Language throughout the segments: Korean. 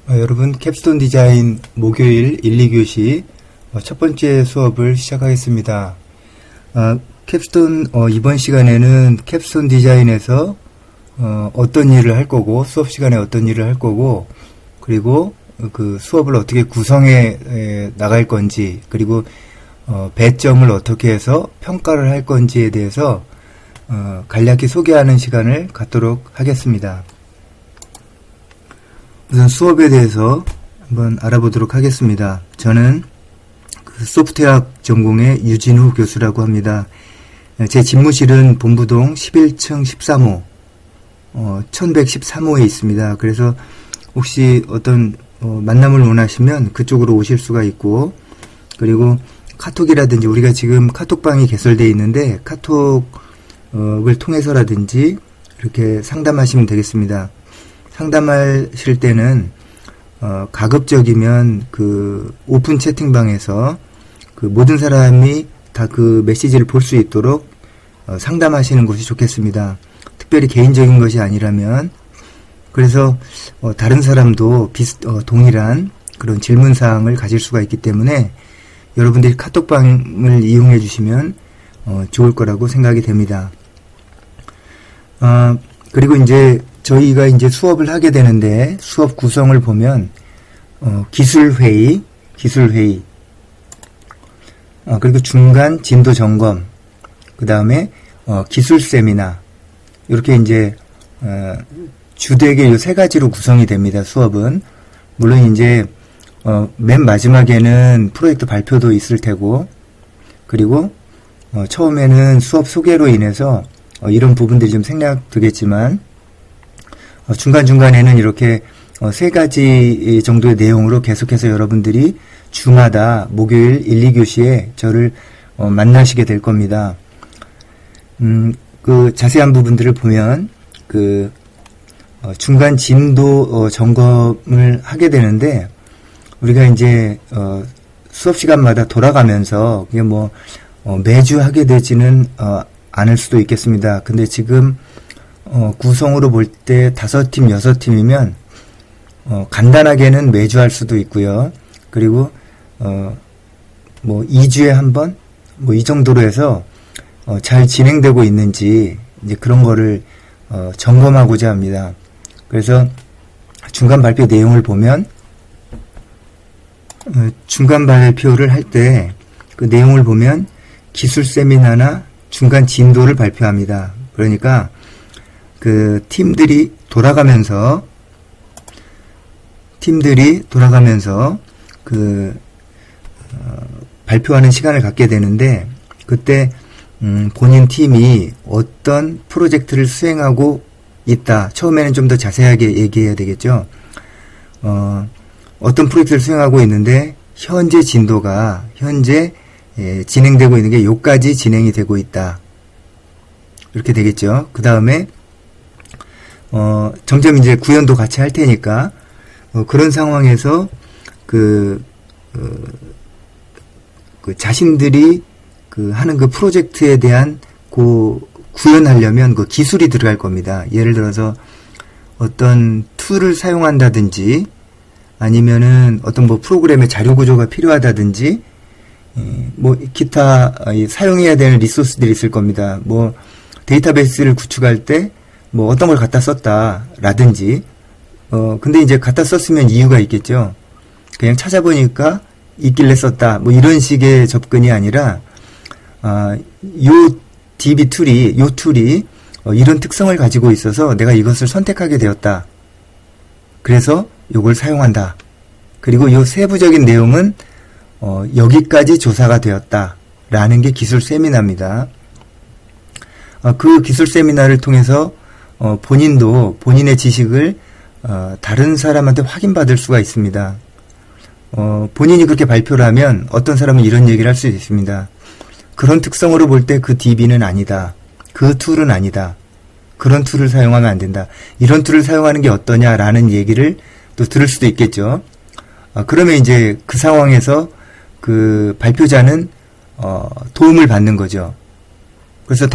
여러분, 캡스톤 디자인 목요일 1, 2교시 첫 번째 수업을 시작하겠습니다. 캡스톤 이번 시간에는 캡스톤 디자인에서 어떤 일을 할 거고, 수업 시간에 어떤 일을 할 거고, 그리고 그 수업을 어떻게 구성해 나갈 건지, 그리고 배점을 어떻게 해서 평가를 할 건지에 대해서 간략히 소개하는 시간을 갖도록 하겠습니다. 우선 수업에 대해서 한번 알아보도록 하겠습니다. 저는 소프트웨어학 전공의 유진우 교수라고 합니다. 제 집무실은 본부동 11층 13호 1113호에 있습니다. 그래서 혹시 어떤 만남을 원하시면 그쪽으로 오실 수가 있고, 그리고 카톡이라든지 우리가 지금 카톡방이 개설되어 있는데 카톡을 통해서라든지 이렇게 상담하시면 되겠습니다. 상담하실 때는 가급적이면 그 오픈 채팅방에서 그 모든 사람이 다 그 메시지를 볼 수 있도록 상담하시는 것이 좋겠습니다. 특별히 개인적인 것이 아니라면. 그래서 다른 사람도 동일한 그런 질문사항을 가질 수가 있기 때문에 여러분들이 카톡방을 이용해 주시면 좋을 거라고 생각이 됩니다. 그리고 이제 저희가 이제 수업을 하게 되는데, 수업 구성을 보면 기술회의, 그리고 중간 진도 점검, 그 다음에 기술 세미나, 이렇게 이제 주되게 이 세 가지로 구성이 됩니다. 수업은 물론 이제 맨 마지막에는 프로젝트 발표도 있을 테고, 그리고 처음에는 수업 소개로 인해서 이런 부분들이 좀 생략되겠지만 중간중간에는 이렇게 세 가지 정도의 내용으로 계속해서 여러분들이 주마다 목요일 1, 2교시에 저를 만나시게 될 겁니다. 그 자세한 부분들을 보면 그 중간 진도 점검을 하게 되는데, 우리가 이제 수업 시간마다 돌아가면서 그게 뭐 매주 하게 되지는 않을 수도 있겠습니다. 근데 지금 구성으로 볼 때 5팀, 6팀이면 간단하게는 매주 할 수도 있고요. 그리고 뭐 2주에 한 번, 뭐 이 정도로 해서 잘 진행되고 있는지 이제 그런 거를 점검하고자 합니다. 그래서 중간 발표 내용을 보면 중간 발표를 할 때 그 내용을 보면 기술 세미나나 중간 진도를 발표합니다. 그러니까 그 팀들이 돌아가면서 그 발표하는 시간을 갖게 되는데, 그때 본인 팀이 어떤 프로젝트를 수행하고 있다. 처음에는 좀 더 자세하게 얘기해야 되겠죠. 어떤 프로젝트를 수행하고 있는데 현재 진도가 진행되고 있는 게 요까지 진행이 되고 있다. 이렇게 되겠죠. 그 다음에 점점 이제 구현도 같이 할 테니까 그런 상황에서 그 자신들이 하는 그 프로젝트에 대한 구현하려면 그 기술이 들어갈 겁니다. 예를 들어서 어떤 툴을 사용한다든지, 아니면은 어떤 뭐 프로그램의 자료 구조가 필요하다든지, 뭐 기타 사용해야 되는 리소스들이 있을 겁니다. 뭐 데이터베이스를 구축할 때 뭐 어떤 걸 갖다 썼다라든지, 근데 이제 갖다 썼으면 이유가 있겠죠. 그냥 찾아보니까 있길래 썼다, 뭐 이런 식의 접근이 아니라 요 DB 툴이, 이런 특성을 가지고 있어서 내가 이것을 선택하게 되었다. 그래서 요걸 사용한다. 그리고 요 세부적인 내용은 여기까지 조사가 되었다. 라는 게 기술 세미나입니다. 그 기술 세미나를 통해서 본인도 본인의 지식을 다른 사람한테 확인받을 수가 있습니다. 본인이 그렇게 발표를 하면 어떤 사람은 이런 얘기를 할 수 있습니다. 그런 특성으로 볼 때 그 DB는 아니다. 그 툴은 아니다. 그런 툴을 사용하면 안 된다. 이런 툴을 사용하는 게 어떠냐라는 얘기를 또 들을 수도 있겠죠. 그러면 이제 그 상황에서 그 발표자는 도움을 받는 거죠. 그래서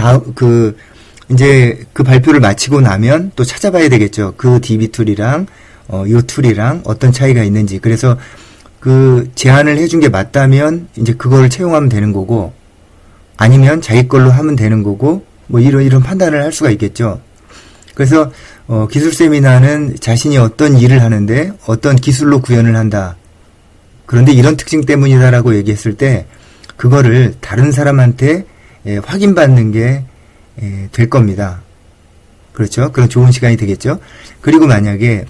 이제 그 발표를 마치고 나면 또 찾아봐야 되겠죠. 그 DB 툴이랑 요 툴이랑 어떤 차이가 있는지. 그래서 그 제안을 해준 게 맞다면 이제 그걸 채용하면 되는 거고, 아니면 자기 걸로 하면 되는 거고, 뭐 이런 판단을 할 수가 있겠죠. 그래서 기술 세미나는 자신이 어떤 일을 하는데 어떤 기술로 구현을 한다. 그런데 이런 특징 때문이다라고 얘기했을 때 그거를 다른 사람한테 확인받는 게 될 겁니다. 그렇죠? 그런 좋은 시간이 되겠죠. 그리고 만약에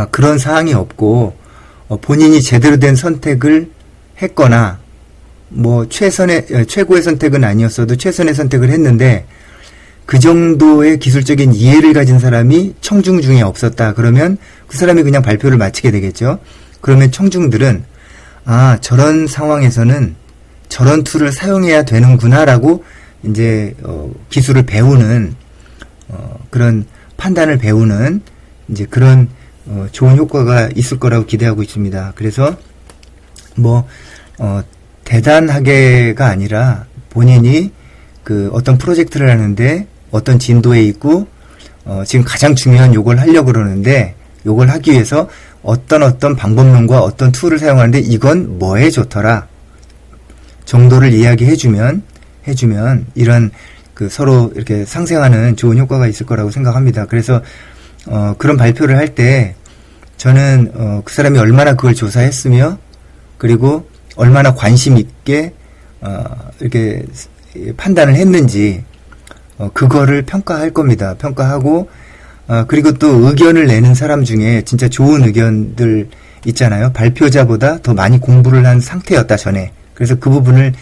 그런 사항이 없고 본인이 제대로 된 선택을 했거나 뭐 최고의 선택은 아니었어도 최선의 선택을 했는데 그 정도의 기술적인 이해를 가진 사람이 청중 중에 없었다. 그러면 그 사람이 그냥 발표를 마치게 되겠죠. 그러면 청중들은 저런 상황에서는 저런 툴을 사용해야 되는구나라고 이제 기술을 배우는 그런 판단을 배우는 이제 그런 좋은 효과가 있을 거라고 기대하고 있습니다. 그래서 뭐 대단하게가 아니라 본인이 그 어떤 프로젝트를 하는데 어떤 진도에 있고 지금 가장 중요한 요걸 하려고 그러는데 요걸 하기 위해서 어떤 방법론과 어떤 툴을 사용하는데 이건 뭐에 좋더라 정도를 이야기해주면 이런 그 서로 이렇게 상생하는 좋은 효과가 있을 거라고 생각합니다. 그래서 그런 발표를 할 때 저는 그 사람이 얼마나 그걸 조사했으며 그리고 얼마나 관심 있게 이렇게 판단을 했는지 그거를 평가할 겁니다. 평가하고 그리고 또 의견을 내는 사람 중에 진짜 좋은 의견들 있잖아요. 발표자보다 더 많이 공부를 한 상태였다 전에. 그래서 그 부분을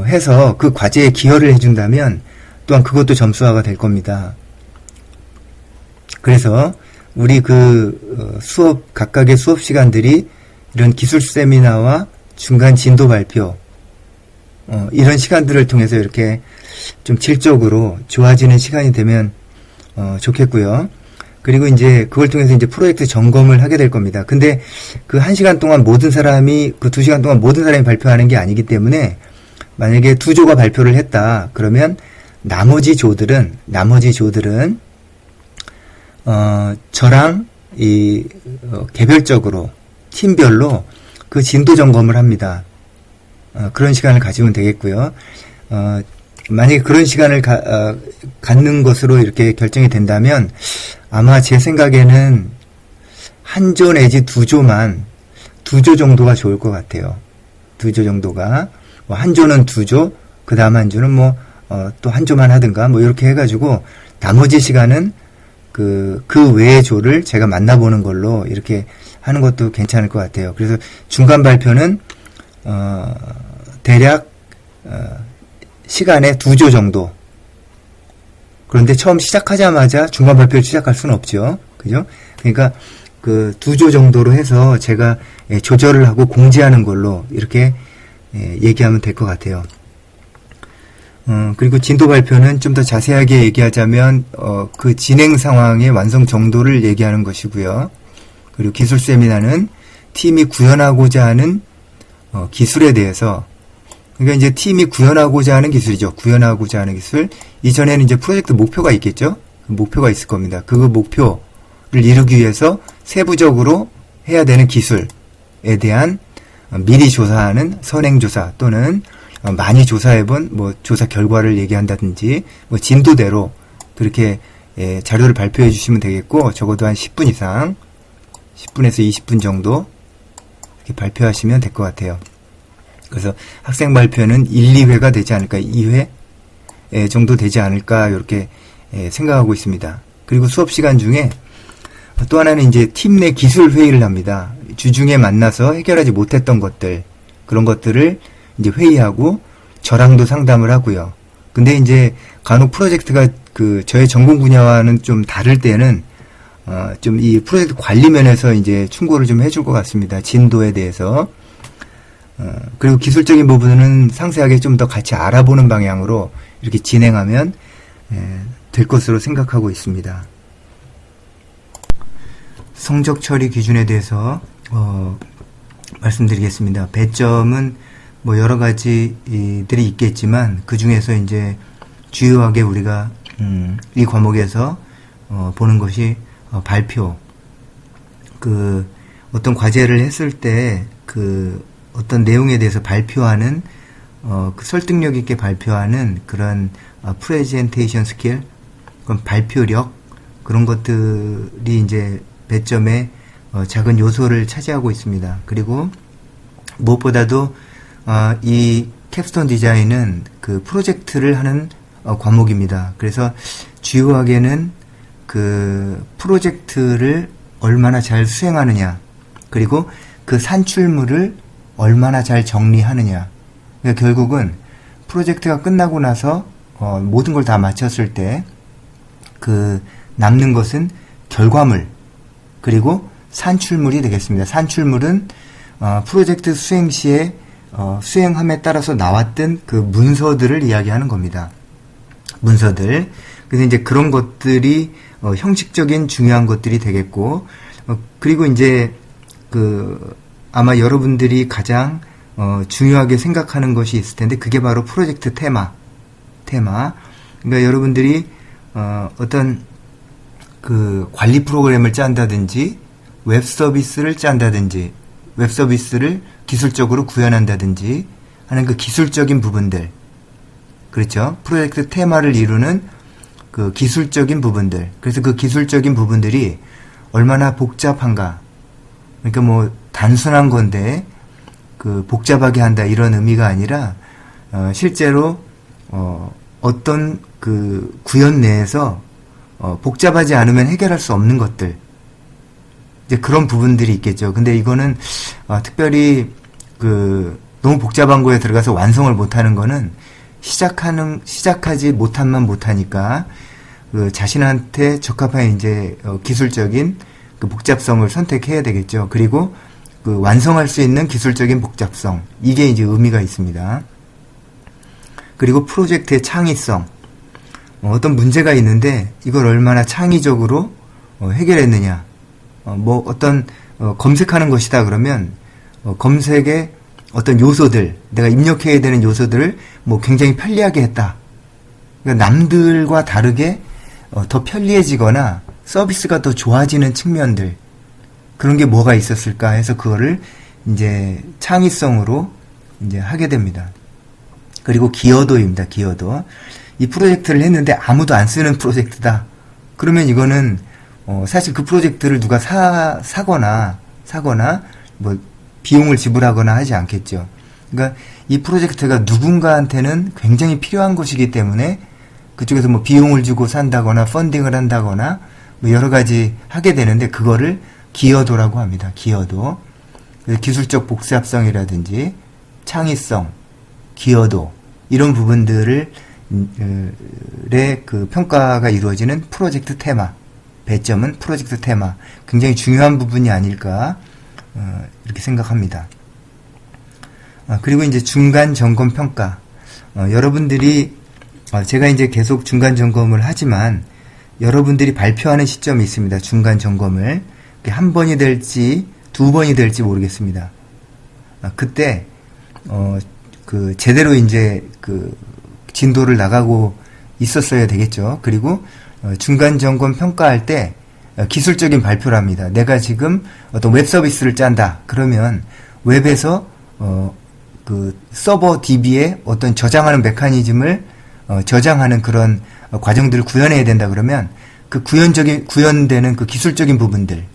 해서 그 과제에 기여를 해준다면 또한 그것도 점수화가 될 겁니다. 그래서 우리 그 각각의 수업 시간들이 이런 기술 세미나와 중간 진도 발표 이런 시간들을 통해서 이렇게 좀 질적으로 좋아지는 시간이 되면 좋겠고요. 그리고 이제 그걸 통해서 이제 프로젝트 점검을 하게 될 겁니다. 근데 그 1시간 동안 모든 사람이 그 2시간 동안 모든 사람이 발표하는 게 아니기 때문에 만약에 2조가 발표를 했다. 그러면 나머지 조들은 저랑 개별적으로 팀별로 그 진도 점검을 합니다. 그런 시간을 가지면 되겠고요. 만약에 그런 시간을 갖는 것으로 이렇게 결정이 된다면 아마 제 생각에는 1조 내지 2조 정도가 좋을 것 같아요. 2조 정도가 뭐 1조는 2조, 그 다음 1조는 또 1조만 하든가 뭐 이렇게 해가지고 나머지 시간은 그 외의 조를 제가 만나보는 걸로 이렇게 하는 것도 괜찮을 것 같아요. 그래서 중간 발표는 대략 시간에 2조 정도. 그런데 처음 시작하자마자 중간 발표를 시작할 수는 없죠. 그죠? 그러니까 그 2조 정도로 해서 제가 조절을 하고 공지하는 걸로 이렇게 얘기하면 될 것 같아요. 그리고 진도 발표는 좀 더 자세하게 얘기하자면 그 진행 상황의 완성 정도를 얘기하는 것이고요. 그리고 기술 세미나는 팀이 구현하고자 하는 기술에 대해서, 그러니까 이제 팀이 구현하고자 하는 기술이죠. 구현하고자 하는 기술. 이전에는 이제 프로젝트 목표가 있겠죠. 목표가 있을 겁니다. 그 목표를 이루기 위해서 세부적으로 해야 되는 기술에 대한 미리 조사하는 선행조사 또는 많이 조사해본 뭐 조사 결과를 얘기한다든지 뭐 진도대로 그렇게 자료를 발표해 주시면 되겠고, 적어도 한 10분 이상 10분에서 20분 정도 이렇게 발표하시면 될 것 같아요. 그래서 학생 발표는 1, 2회가 되지 않을까, 2회 정도 되지 않을까 이렇게 생각하고 있습니다. 그리고 수업 시간 중에 또 하나는 이제 팀 내 기술 회의를 합니다. 주중에 만나서 해결하지 못했던 것들, 그런 것들을 이제 회의하고 저랑도 상담을 하고요. 근데 이제 간혹 프로젝트가 그 저의 전공 분야와는 좀 다를 때는 좀 이 프로젝트 관리 면에서 이제 충고를 좀 해줄 것 같습니다. 진도에 대해서. 그리고 기술적인 부분은 상세하게 좀 더 같이 알아보는 방향으로 이렇게 진행하면 될 것으로 생각하고 있습니다. 성적 처리 기준에 대해서 말씀드리겠습니다. 배점은 뭐 여러 가지들이 있겠지만 그 중에서 이제 주요하게 우리가 이 과목에서 보는 것이 발표, 그 어떤 과제를 했을 때 그 어떤 내용에 대해서 발표하는 그 설득력 있게 발표하는 그런 프레젠테이션 스킬, 그런 발표력, 그런 것들이 이제 배점의 작은 요소를 차지하고 있습니다. 그리고 무엇보다도 이 캡스톤 디자인은 그 프로젝트를 하는 과목입니다. 그래서 주요하게는 그 프로젝트를 얼마나 잘 수행하느냐, 그리고 그 산출물을 얼마나 잘 정리하느냐. 그러니까 결국은 프로젝트가 끝나고 나서 모든 걸 다 마쳤을 때 그 남는 것은 결과물, 그리고 산출물이 되겠습니다. 산출물은 프로젝트 수행 시에 수행함에 따라서 나왔던 그 문서들을 이야기하는 겁니다. 문서들. 그래서 이제 그런 것들이 형식적인 중요한 것들이 되겠고, 그리고 이제 아마 여러분들이 가장 중요하게 생각하는 것이 있을 텐데, 그게 바로 프로젝트 테마. 그러니까 여러분들이 어떤 그 관리 프로그램을 짠다든지, 웹 서비스를 짠다든지, 웹 서비스를 기술적으로 구현한다든지 하는 그 기술적인 부분들, 그렇죠? 프로젝트 테마를 이루는 그 기술적인 부분들. 그래서 그 기술적인 부분들이 얼마나 복잡한가. 그러니까 뭐 단순한 건데 그 복잡하게 한다 이런 의미가 아니라 실제로 어떤 그 구현 내에서 복잡하지 않으면 해결할 수 없는 것들, 이제 그런 부분들이 있겠죠. 근데 이거는 특별히 그 너무 복잡한 거에 들어가서 완성을 못하는 거는 시작하지 못한만 못하니까 그 자신한테 적합한 이제 기술적인 그 복잡성을 선택해야 되겠죠. 그리고 그 완성할 수 있는 기술적인 복잡성, 이게 이제 의미가 있습니다. 그리고 프로젝트의 창의성, 어떤 문제가 있는데 이걸 얼마나 창의적으로 해결했느냐. 뭐 어떤 검색하는 것이다 그러면 검색의 어떤 요소들, 내가 입력해야 되는 요소들을 뭐 굉장히 편리하게 했다. 그러니까 남들과 다르게 더 편리해지거나 서비스가 더 좋아지는 측면들, 그런 게 뭐가 있었을까 해서 그거를 이제 창의성으로 이제 하게 됩니다. 그리고 기여도입니다. 기여도. 이 프로젝트를 했는데 아무도 안 쓰는 프로젝트다. 그러면 이거는 사실 그 프로젝트를 누가 사거나 뭐 비용을 지불하거나 하지 않겠죠. 그러니까 이 프로젝트가 누군가한테는 굉장히 필요한 것이기 때문에 그쪽에서 뭐 비용을 주고 산다거나 펀딩을 한다거나 뭐 여러 가지 하게 되는데, 그거를 기여도라고 합니다. 기여도. 기술적 복잡성이라든지 창의성, 기여도, 이런 부분들을 그 평가가 이루어지는 프로젝트 테마, 배점은 프로젝트 테마, 굉장히 중요한 부분이 아닐까 이렇게 생각합니다. 그리고 이제 중간 점검 평가. 여러분들이 제가 이제 계속 중간 점검을 하지만 여러분들이 발표하는 시점이 있습니다. 중간 점검을 한 번이 될지 두 번이 될지 모르겠습니다. 그때 그 제대로 이제 그 진도를 나가고 있었어야 되겠죠. 그리고 중간 점검 평가할 때 기술적인 발표를 합니다. 내가 지금 어떤 웹 서비스를 짠다. 그러면 웹에서 그 서버 DB에 어떤 저장하는 메커니즘을 저장하는 그런 과정들을 구현해야 된다. 그러면 그 구현되는 그 기술적인 부분들,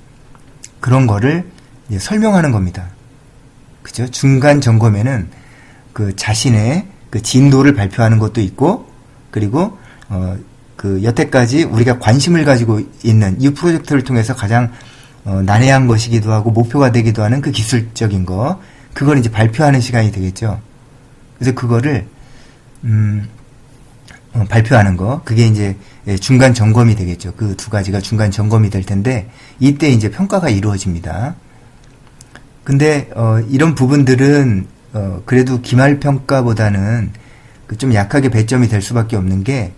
그런 거를 이제 설명하는 겁니다. 그죠? 중간 점검에는 그 자신의 그 진도를 발표하는 것도 있고, 그리고 그 여태까지 우리가 관심을 가지고 있는 이 프로젝트를 통해서 가장 난해한 것이기도 하고 목표가 되기도 하는 그 기술적인 거, 그걸 이제 발표하는 시간이 되겠죠. 그래서 그거를 발표하는 거, 그게 이제 중간 점검이 되겠죠. 그 두 가지가 중간 점검이 될 텐데, 이때 이제 평가가 이루어집니다. 근데 이런 부분들은 그래도 기말 평가보다는 좀 약하게 배점이 될 수밖에 없는 게,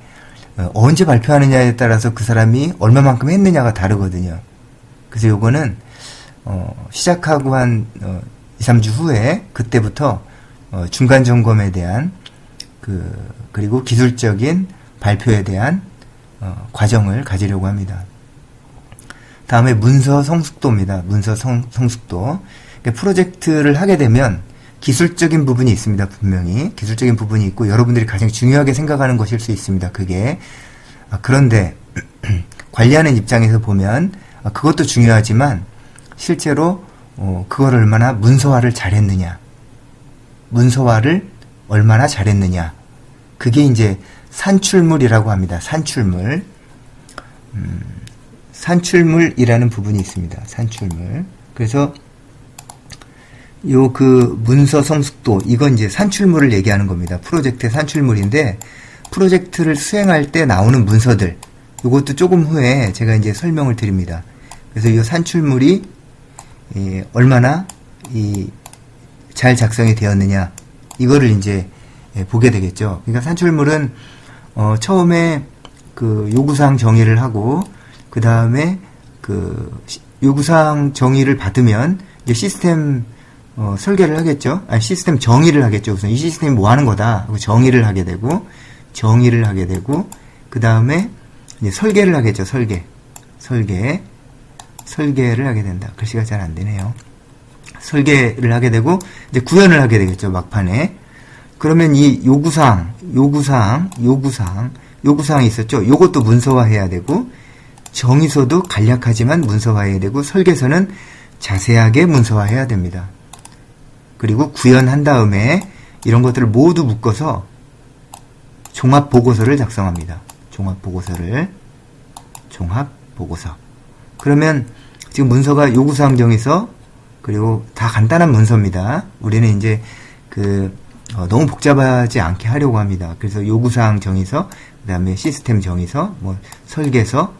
언제 발표하느냐에 따라서 그 사람이 얼마만큼 했느냐가 다르거든요. 그래서 요거는 시작하고 한 2, 3주 후에 그때부터 중간 점검에 대한 그리고 기술적인 발표에 대한 과정을 가지려고 합니다. 다음에 문서 성숙도입니다. 문서 성숙도. 그러니까 프로젝트를 하게 되면 기술적인 부분이 있습니다. 분명히 기술적인 부분이 있고 여러분들이 가장 중요하게 생각하는 것일 수 있습니다. 그게 그런데 관리하는 입장에서 보면 그것도 중요하지만 실제로 그걸 얼마나 문서화를 잘했느냐, 문서화를 얼마나 잘했느냐, 그게 이제 산출물이라고 합니다. 산출물. 산출물이라는 부분이 있습니다. 산출물. 그래서 요 그 문서 성숙도, 이건 이제 산출물을 얘기하는 겁니다. 프로젝트의 산출물인데, 프로젝트를 수행할 때 나오는 문서들, 요것도 조금 후에 제가 이제 설명을 드립니다. 그래서 이 산출물이 얼마나 잘 작성이 되었느냐, 이거를 이제 보게 되겠죠. 그러니까 산출물은 처음에 그 요구사항 정의를 하고, 그 다음에 그 요구사항 정의를 받으면 이제 시스템 설계를 하겠죠. 아니, 시스템 정의를 하겠죠. 우선 이 시스템이 뭐 하는 거다. 정의를 하게 되고, 그 다음에 이제 설계를 하겠죠. 설계를 하게 된다. 글씨가 잘 안 되네요. 설계를 하게 되고, 이제 구현을 하게 되겠죠. 막판에. 그러면 이 요구사항이 있었죠. 요것도 문서화해야 되고, 정의서도 간략하지만 문서화해야 되고, 설계서는 자세하게 문서화해야 됩니다. 그리고 구현한 다음에 이런 것들을 모두 묶어서 종합보고서를 작성합니다. 종합보고서. 그러면 지금 문서가 요구사항 정의서, 그리고 다 간단한 문서입니다. 우리는 이제 너무 복잡하지 않게 하려고 합니다. 그래서 요구사항 정의서, 그 다음에 시스템 정의서, 설계서,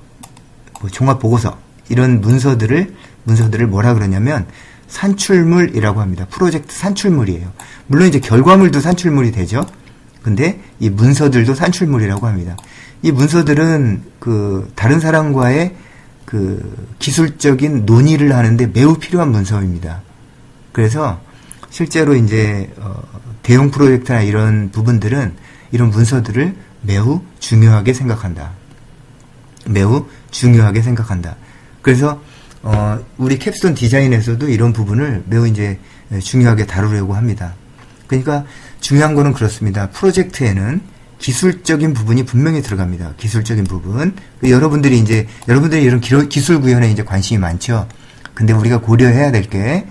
종합보고서, 이런 문서들을 뭐라 그러냐면 산출물이라고 합니다. 프로젝트 산출물이에요. 물론 이제 결과물도 산출물이 되죠. 근데 이 문서들도 산출물이라고 합니다. 이 문서들은 다른 사람과의 기술적인 논의를 하는데 매우 필요한 문서입니다. 그래서 실제로 이제 대형 프로젝트나 이런 부분들은 이런 문서들을 매우 중요하게 생각한다. 그래서 우리 캡스톤 디자인에서도 이런 부분을 매우 이제 중요하게 다루려고 합니다. 그러니까 중요한 거는 그렇습니다. 프로젝트에는 기술적인 부분이 분명히 들어갑니다. 기술적인 부분. 여러분들이 이런 기술 구현에 이제 관심이 많죠. 근데 우리가 고려해야 될 게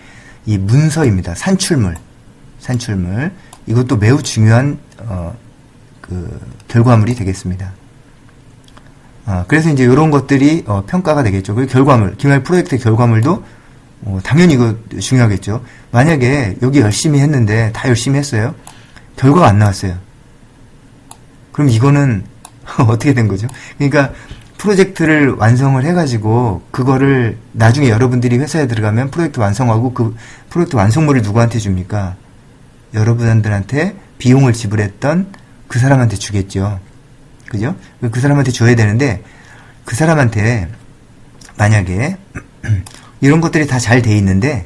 이 문서입니다. 산출물. 이것도 매우 중요한 결과물이 되겠습니다. 그래서 이제 이런 것들이 평가가 되겠죠. 그리고 결과물, 기말 프로젝트 결과물도 당연히 이거 중요하겠죠. 만약에 여기 열심히 했는데 다 열심히 했어요. 결과가 안 나왔어요. 그럼 이거는 어떻게 된 거죠? 그러니까 프로젝트를 완성을 해가지고 그거를 나중에 여러분들이 회사에 들어가면 프로젝트 완성하고 그 프로젝트 완성물을 누구한테 줍니까? 여러분들한테 비용을 지불했던 그 사람한테 주겠죠. 그죠? 그 사람한테 줘야 되는데, 그 사람한테 만약에 이런 것들이 다 잘 돼 있는데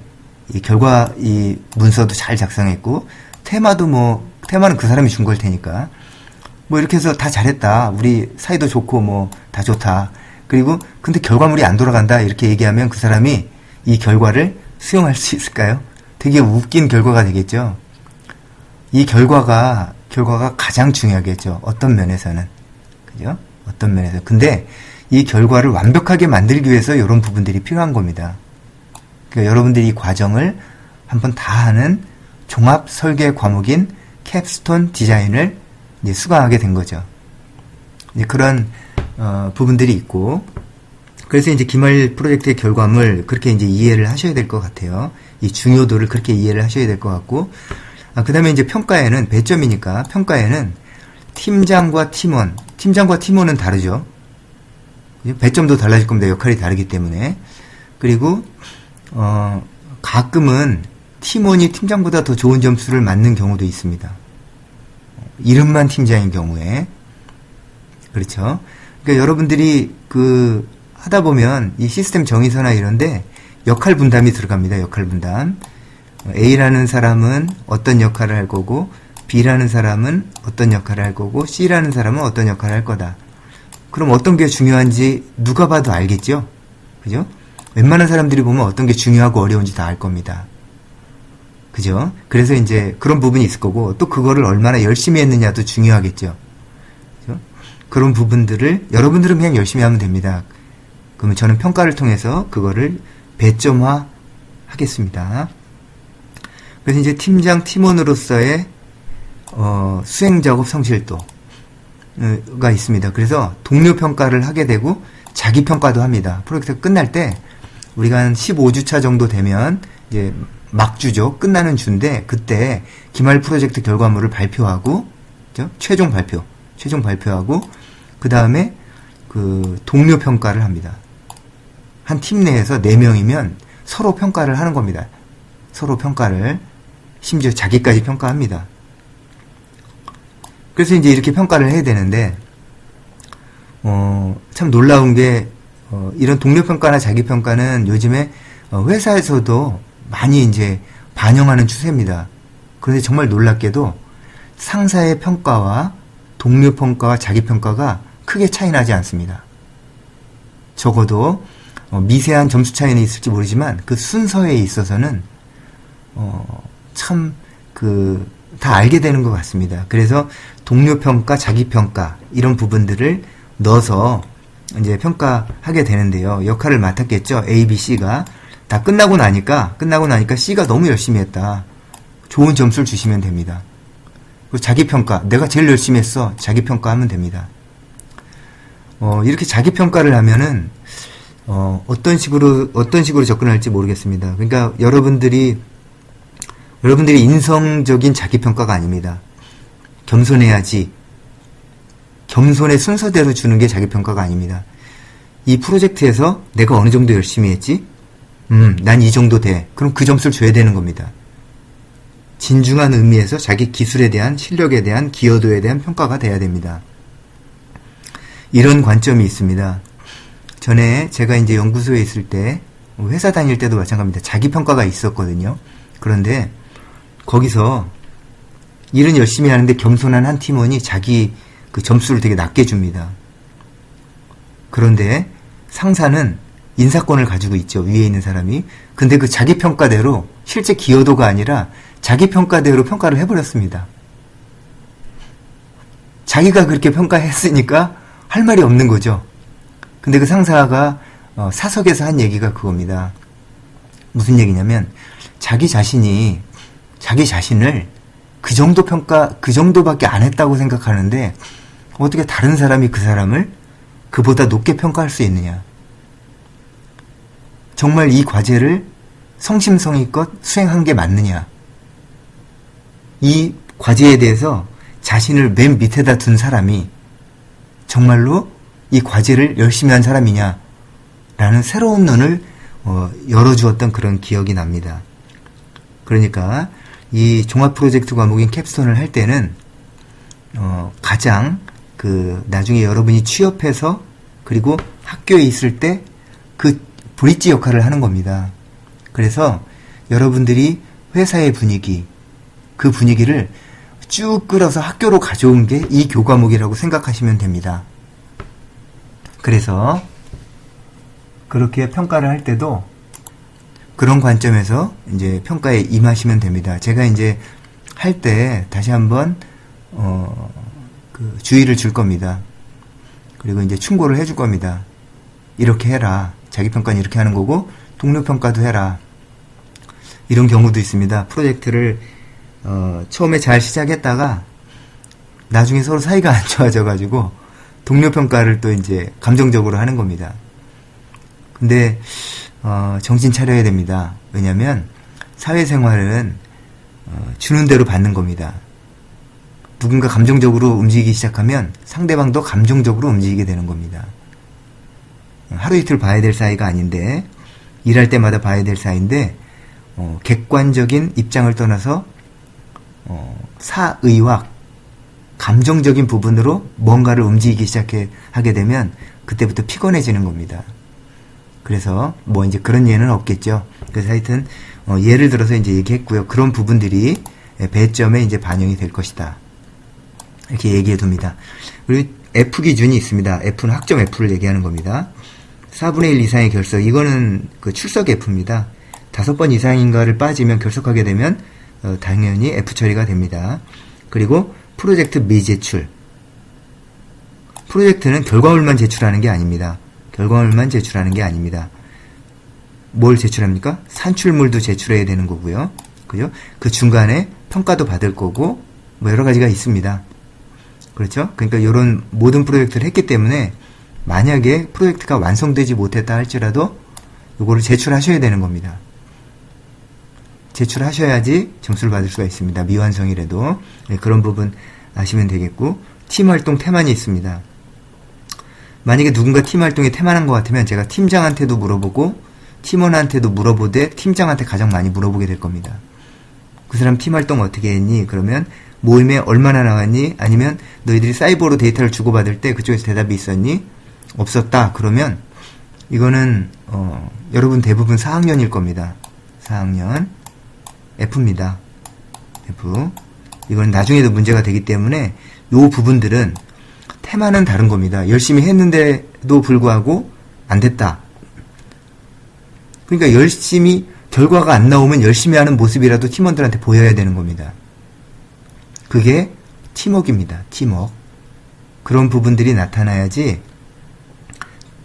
이 문서도 잘 작성했고, 테마는 그 사람이 준 걸 테니까 이렇게 해서 다 잘했다, 우리 사이도 좋고 다 좋다, 그리고 근데 결과물이 안 돌아간다, 이렇게 얘기하면 그 사람이 이 결과를 수용할 수 있을까요? 되게 웃긴 결과가 되겠죠. 이 결과가 가장 중요하겠죠. 어떤 면에서는. 그죠? 어떤 면에서. 근데 이 결과를 완벽하게 만들기 위해서 이런 부분들이 필요한 겁니다. 그러니까 여러분들이 이 과정을 한번 다 하는 종합 설계 과목인 캡스톤 디자인을 이제 수강하게 된 거죠. 이제 그런 부분들이 있고, 그래서 이제 기말 프로젝트의 결과물 그렇게 이제 이해를 하셔야 될 것 같아요. 이 중요도를 그렇게 이해를 하셔야 될 것 같고, 그 다음에 이제 평가에는 배점이니까 평가에는 팀장과 팀원은 다르죠. 배점도 달라질 겁니다. 역할이 다르기 때문에. 그리고 가끔은 팀원이 팀장보다 더 좋은 점수를 맞는 경우도 있습니다. 이름만 팀장인 경우에. 그렇죠. 그러니까 여러분들이 하다 보면 이 시스템 정의서나 이런데 역할 분담이 들어갑니다. 역할 분담. A라는 사람은 어떤 역할을 할 거고, B라는 사람은 어떤 역할을 할 거고, C라는 사람은 어떤 역할을 할 거다. 그럼 어떤 게 중요한지 누가 봐도 알겠죠? 그죠? 웬만한 사람들이 보면 어떤 게 중요하고 어려운지 다 알 겁니다. 그죠? 그래서 이제 그런 부분이 있을 거고, 또 그거를 얼마나 열심히 했느냐도 중요하겠죠. 그죠? 그런 부분들을 여러분들은 그냥 열심히 하면 됩니다. 그러면 저는 평가를 통해서 그거를 배점화 하겠습니다. 그래서 이제 팀장, 팀원으로서의 수행 작업 성실도가 있습니다. 그래서 동료 평가를 하게 되고 자기 평가도 합니다. 프로젝트가 끝날 때 우리가 한 15주차 정도 되면 이제 막주죠. 끝나는 주인데 그때 기말 프로젝트 결과물을 발표하고, 그죠? 최종 발표하고 그 다음에 그 동료 평가를 합니다. 한 팀 내에서 4명이면 서로 평가를 하는 겁니다. 서로 평가를, 심지어 자기까지 평가합니다. 그래서 이제 이렇게 평가를 해야 되는데, 참 놀라운 게, 이런 동료 평가나 자기 평가는 요즘에 회사에서도 많이 이제 반영하는 추세입니다. 그런데 정말 놀랍게도 상사의 평가와 동료 평가와 자기 평가가 크게 차이 나지 않습니다. 적어도 미세한 점수 차이는 있을지 모르지만 그 순서에 있어서는 참 다 알게 되는 것 같습니다. 그래서 동료 평가, 자기 평가 이런 부분들을 넣어서 이제 평가하게 되는데요. 역할을 맡았겠죠. A, B, C가 다 끝나고 나니까 C가 너무 열심히 했다. 좋은 점수를 주시면 됩니다. 그리고 자기 평가, 내가 제일 열심히 했어. 자기 평가하면 됩니다. 이렇게 자기 평가를 하면은 어떤 식으로 접근할지 모르겠습니다. 그러니까 여러분들이 인성적인 자기 평가가 아닙니다. 겸손해야지. 겸손의 순서대로 주는 게 자기 평가가 아닙니다. 이 프로젝트에서 내가 어느 정도 열심히 했지? 난 이 정도 돼. 그럼 그 점수를 줘야 되는 겁니다. 진중한 의미에서 자기 기술에 대한, 실력에 대한, 기여도에 대한 평가가 돼야 됩니다. 이런 관점이 있습니다. 전에 제가 이제 연구소에 있을 때, 회사 다닐 때도 마찬가지입니다. 자기 평가가 있었거든요. 그런데 거기서 일은 열심히 하는데 겸손한 한 팀원이 자기 그 점수를 되게 낮게 줍니다. 그런데 상사는 인사권을 가지고 있죠. 위에 있는 사람이. 근데 그 자기 평가대로 실제 기여도가 아니라 자기 평가대로 평가를 해버렸습니다. 자기가 그렇게 평가했으니까 할 말이 없는 거죠. 근데 그 상사가 사석에서 한 얘기가 그겁니다. 무슨 얘기냐면 자기 자신을 그 정도밖에 안 했다고 생각하는데 어떻게 다른 사람이 그 사람을 그보다 높게 평가할 수 있느냐. 정말 이 과제를 성심성의껏 수행한 게 맞느냐. 이 과제에 대해서 자신을 맨 밑에다 둔 사람이 정말로 이 과제를 열심히 한 사람이냐 라는 새로운 눈을 열어주었던 그런 기억이 납니다. 그러니까 이 종합 프로젝트 과목인 캡스톤을 할 때는 가장 나중에 여러분이 취업해서 그리고 학교에 있을 때 그 브릿지 역할을 하는 겁니다. 그래서 여러분들이 회사의 분위기, 그 분위기를 쭉 끌어서 학교로 가져온 게 이 교과목이라고 생각하시면 됩니다. 그래서 그렇게 평가를 할 때도 그런 관점에서 이제 평가에 임하시면 됩니다. 제가 이제 할 때 다시 한번 주의를 줄 겁니다. 그리고 이제 충고를 해줄 겁니다. 이렇게 해라. 자기 평가는 이렇게 하는 거고 동료 평가도 해라. 이런 경우도 있습니다. 프로젝트를 처음에 잘 시작했다가 나중에 서로 사이가 안 좋아져가지고 동료 평가를 또 이제 감정적으로 하는 겁니다. 근데 정신 차려야 됩니다. 왜냐하면 사회생활은 주는 대로 받는 겁니다. 누군가 감정적으로 움직이기 시작하면 상대방도 감정적으로 움직이게 되는 겁니다. 하루 이틀 봐야 될 사이가 아닌데 일할 때마다 봐야 될 사이인데 객관적인 입장을 떠나서 사의학 감정적인 부분으로 뭔가를 움직이기 하게 되면 그때부터 피곤해지는 겁니다. 그래서 뭐 이제 그런 예는 없겠죠. 그래서 하여튼 예를 들어서 이제 얘기했고요. 그런 부분들이 배점에 이제 반영이 될 것이다. 이렇게 얘기해 둡니다. 그리고 F 기준이 있습니다. F는 학점 F를 얘기하는 겁니다. 4분의 1 이상의 결석, 이거는 그 출석 F입니다. 5번 이상인가를 빠지면 결석하게 되면 당연히 F 처리가 됩니다. 그리고 프로젝트 미제출. 프로젝트는 결과물만 제출하는 게 아닙니다. 결과물만 제출하는 게 아닙니다. 뭘 제출합니까? 산출물도 제출해야 되는 거고요. 그죠? 그 중간에 평가도 받을 거고, 뭐 여러 가지가 있습니다. 그렇죠? 그러니까 이런 모든 프로젝트를 했기 때문에 만약에 프로젝트가 완성되지 못했다 할지라도 이거를 제출하셔야 되는 겁니다. 제출하셔야지 점수를 받을 수가 있습니다. 미완성이라도. 네, 그런 부분 아시면 되겠고, 팀활동 태만이 있습니다. 만약에 누군가 팀활동에 태만한 것 같으면 제가 팀장한테도 물어보고 팀원한테도 물어보되 팀장한테 가장 많이 물어보게 될 겁니다. 그 사람 팀활동 어떻게 했니? 그러면 모임에 얼마나 나왔니? 아니면 너희들이 사이버로 데이터를 주고받을 때 그쪽에서 대답이 있었니? 없었다. 그러면 이거는 여러분 대부분 4학년일 겁니다. 4학년 F입니다. F. 이건 나중에도 문제가 되기 때문에 요 부분들은 테마는 다른 겁니다. 열심히 했는데도 불구하고 안 됐다. 그러니까 열심히 결과가 안 나오면 열심히 하는 모습이라도 팀원들한테 보여야 되는 겁니다. 그게 팀워크입니다. 팀워크. 그런 부분들이 나타나야지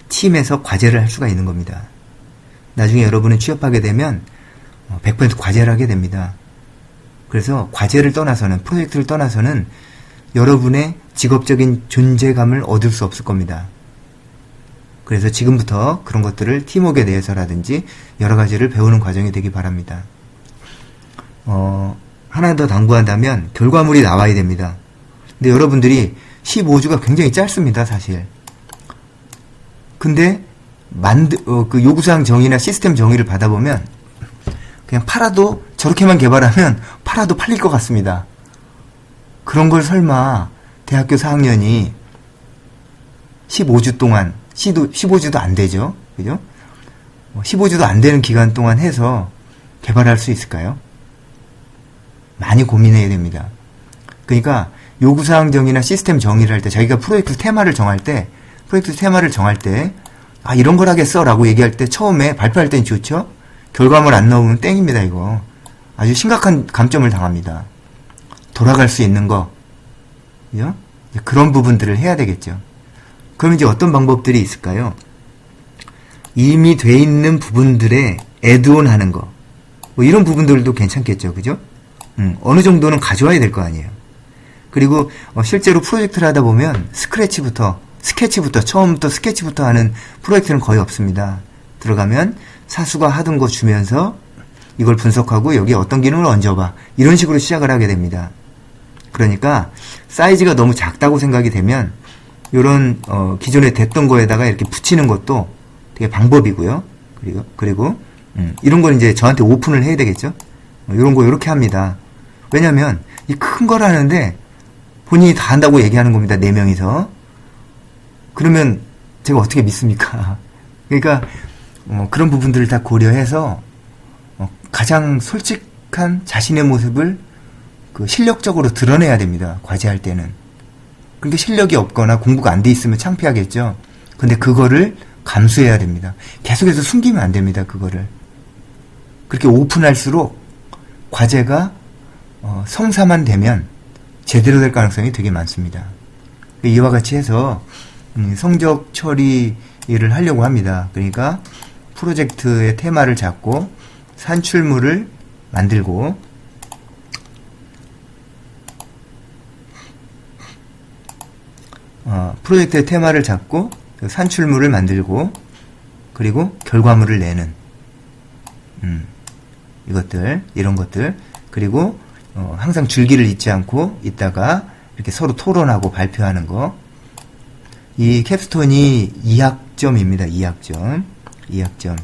팀에서 과제를 할 수가 있는 겁니다. 나중에 여러분은 취업하게 되면 100% 과제를 하게 됩니다. 그래서 과제를 떠나서는, 프로젝트를 떠나서는 여러분의 직업적인 존재감을 얻을 수 없을 겁니다. 그래서 지금부터 그런 것들을 팀워크에 대해서라든지 여러 가지를 배우는 과정이 되기 바랍니다. 하나 더 당부한다면 결과물이 나와야 됩니다. 근데 여러분들이 15주가 굉장히 짧습니다, 사실. 근데 그 요구사항 정의나 시스템 정의를 받아보면 그냥 팔아도 저렇게만 개발하면 팔아도 팔릴 것 같습니다. 그런 걸 설마 대학교 4학년이 15주 동안 15주도 안 되죠. 그죠? 15주도 안 되는 기간 동안 해서 개발할 수 있을까요? 많이 고민해야 됩니다. 그러니까 요구사항 정의나 시스템 정의를 할 때 자기가 프로젝트 테마를 정할 때 아, 이런 걸 하겠어 라고 얘기할 때 처음에 발표할 땐 좋죠? 결과물 안 나오면 땡입니다, 이거. 아주 심각한 감점을 당합니다. 돌아갈 수 있는 거. 그죠? 그런 부분들을 해야 되겠죠. 그럼 이제 어떤 방법들이 있을까요? 이미 돼 있는 부분들에 애드온 하는 거. 뭐 이런 부분들도 괜찮겠죠. 그죠? 어느 정도는 가져와야 될 거 아니에요. 그리고 실제로 프로젝트를 하다 보면 스케치부터 처음부터 스케치부터 하는 프로젝트는 거의 없습니다. 들어가면 사수가 하던 거 주면서 이걸 분석하고 여기에 어떤 기능을 얹어봐. 이런 식으로 시작을 하게 됩니다. 그러니까 사이즈가 너무 작다고 생각이 되면 이런 기존에 됐던 거에다가 이렇게 붙이는 것도 되게 방법이고요. 그리고 이런 걸 이제 저한테 오픈을 해야 되겠죠. 이런 거 이렇게 합니다. 왜냐면 이 큰 걸 하는데 본인이 다 한다고 얘기하는 겁니다. 4명이서. 그러면 제가 어떻게 믿습니까? 그러니까 그런 부분들을 다 고려해서 가장 솔직한 자신의 모습을 실력적으로 드러내야 됩니다. 과제할 때는. 그러니까 실력이 없거나 공부가 안 돼 있으면 창피하겠죠. 근데 그거를 감수해야 됩니다. 계속해서 숨기면 안 됩니다. 그거를. 그렇게 오픈할수록 과제가 성사만 되면 제대로 될 가능성이 되게 많습니다. 이와 같이 해서 성적 처리를 하려고 합니다. 그러니까 프로젝트의 테마를 잡고 산출물을 만들고 프로젝트의 테마를 잡고 산출물을 만들고 그리고 결과물을 내는 이런 것들 그리고 항상 줄기를 잊지 않고 있다가 이렇게 서로 토론하고 발표하는 거. 이 캡스톤이 2학점입니다. 2학점.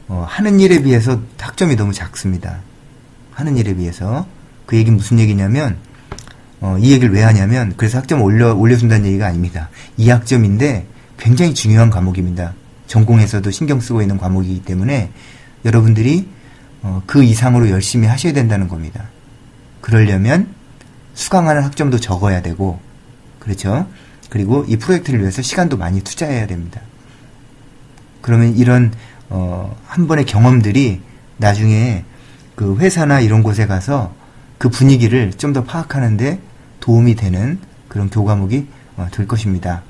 하는 일에 비해서 학점이 너무 작습니다. 하는 일에 비해서. 그 얘기는 무슨 얘기냐면 이 얘기를 왜 하냐면 그래서 학점 올려준다는 얘기가 아닙니다. 2학점인데 굉장히 중요한 과목입니다. 전공에서도 신경 쓰고 있는 과목이기 때문에 여러분들이 그 이상으로 열심히 하셔야 된다는 겁니다. 그러려면 수강하는 학점도 적어야 되고 그렇죠. 그리고 이 프로젝트를 위해서 시간도 많이 투자해야 됩니다. 그러면 이런 한 번의 경험들이 나중에 그 회사나 이런 곳에 가서 그 분위기를 좀 더 파악하는데 도움이 되는 그런 교과목이 될 것입니다.